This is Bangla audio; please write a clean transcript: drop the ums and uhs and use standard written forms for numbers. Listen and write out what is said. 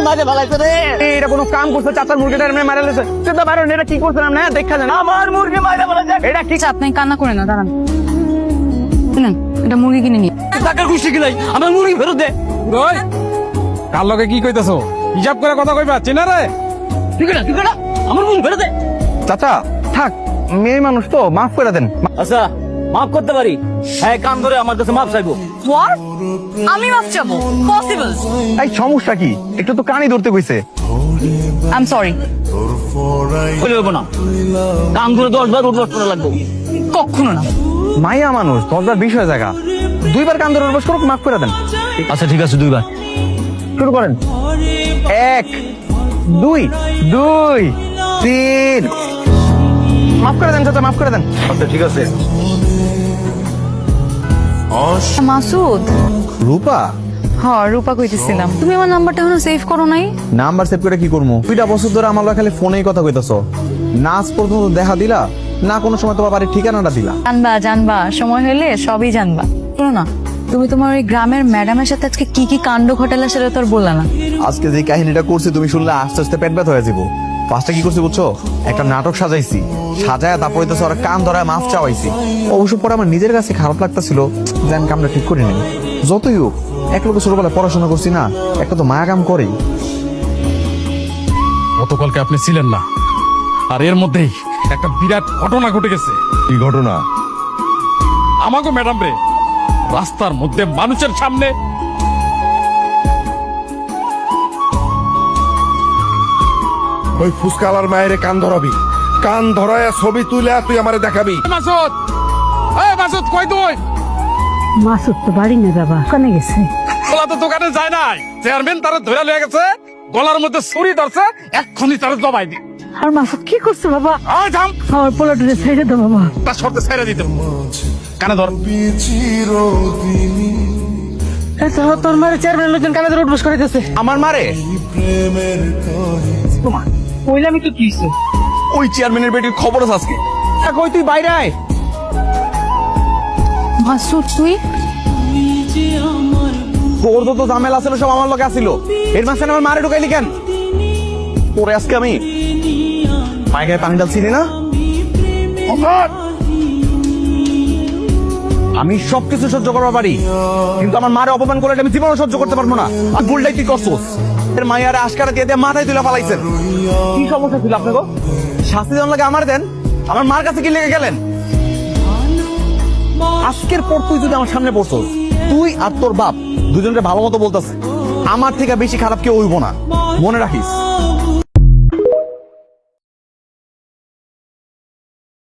মাঝে ফেলাইছে রে। এটা কোনো কাম করছে? চাচার মুরগিটা এমনি মারা লেছে। চিন্তা পারেন এটা কি করছেন আপনি? দেখা যান আমার মুরগি মাঝে ফেলাইছে। এটা কি? আপনি কান্না করে না, দাঁড়ান। শুনেন, এটা মুরগি কিনে নিয়ে। টাকার খুশি কি নাই, আমার মুরগি ফেরত দে। ওই কার লগে কি কইতাছো? হিসাব করে কথা কইবা, চেনা রে? ঠিক না, ঠিক না, আমার মুরগি ফেরত দে। চাচা থাক, মেয়ে মানুষ তো, মাফ করে দেন। আচ্ছা মাফ করতে পারি, হ্যাঁ কান ধরে আমার কাছে মাফ চাইবো। হোয়াট? আমি মাফ চাবো? পসিবল? এই সমস্যা কি? একটু তো কানই ধরতে কইছে। I am sorry. বলে দেবো না, কান ধরে 10 বার উঠবস করা লাগবে। কখনো না। মাইয়া মানুষ, 10বার বিষয় জায়গা, 2বার কান ধরে উঠবস করুক, মাফ করে দেন। আচ্ছা ঠিক আছে, 2 বার শুরু করেন। 1 2 2 3। মাফ করে দেন চাচা, মাফ করে দেন। আচ্ছা ঠিক আছে। মাসুদ। রূপা হ্যাঁ, রূপা কইতেছিলাম। তুমি আমার নাম্বারটা এখনো সেভ করো নাই? নাম্বার সেভ করে কি করবো? 2টা বছর ধরে আমার লগে খালি ফোনেই কথা কইতাছো, না আজ পর্যন্ত দেখা দিলা, না কোনো সময় তোমার বাড়ির ঠিকানাটা দিলা। জানবা জানবা, সময় হলে সবই জানবা। শোনো না, তুমি তোমার ওই গ্রামের ম্যাডামের সাথে আজকে কি কি কাণ্ড ঘটালে সেটা তো আর বললা না। আজকে যে কাহিনীটা করছি তুমি শুনলে আস্তে আস্তে পেট ব্যথা হয়ে যাবো। ফার্স্টে কি করছি বুঝছো? একটা নাটক সাজাইছি, সাজায় তারপর হইতেছে ওরা কান ধরায় মাফ চাওয়াইছি। অবশ্য পরে আমার নিজের কাছে খারাপ লাগতেছিল যে আমি কামটা ঠিক করি নাই। যতই হোক, এক লোক ছোটবেলায় পড়াশোনা করছি না, একটা তো মায়া কাম করেই। গতকালকে আপনি ছিলেন না, আর এর মধ্যেই একটা বিরাট ঘটনা ঘটে গেছে। কি ঘটনা? আমাকে ম্যাডাম রে রাস্তার মধ্যে মানুষের সামনে ওই ফুসকালার মায়েরে কান ধরাবি, কান ধরায় ছবি তুলে তুই আমারে দেখাবি। মাসুদ, মাসুদ কই তুই? মাসুদ তো বাড়ি না বাবা, ওখানে গেছে। ওলা তো দোকানে যায় নাই, চেয়ারম্যান তারা ধরে লয়ে গেছে, গলার মধ্যে ছুরি ধরছে, এক্ষুনি তারা জবাই দি। আর মাসুদ কি করছে বাবা? আয় থাম, আমার পোলাটুরে ছেড়ে দাও বাবা। তার শর্তে ছেড়ে দিতে। কানে ধর। তোর মারে চেয়ারম্যান লোকজন কানে ধরে উঠবস করে দিয়েছে। আমার মারে কইলামই তো কি হইছে? ওই চেয়ারম্যানের বেটির খবর আছে আজকে। কই তুই বাইরে আয়। মাসুদ তুই? তোর তো ঝামেলা ছিল সব আমার লোকে আসিল, এর মাঝখানে আমার মারে ঢুকাইলি কেন? তোরে আজকে আমি পায়ে গায়ে পানি ঢালছিলি না? আমি সবকিছু সহ্য করতে পারি, কিন্তু আমার মারে অপমান করে আমি জীবনে সহ্য করতে পারবো না। আর ভুলটাই তুই করছিস। এর মায়ের আশকারা দিয়ে দিয়ে মাথায় তুলে ফালাইছেন। কি সমস্যা ছিল আপনাকে? শাস্তি দেওয়ার লাগে আমার দেন, আমার মার কাছে কি লেগে গেলেন? আজকের পর তুই যদি আমার সামনে পড়ছস, তুই আর তোর বাপ দুজনকে ভালো মতো বলতেছে, আমার থেকে বেশি খারাপ কেউ হইব না, মনে রাখিস।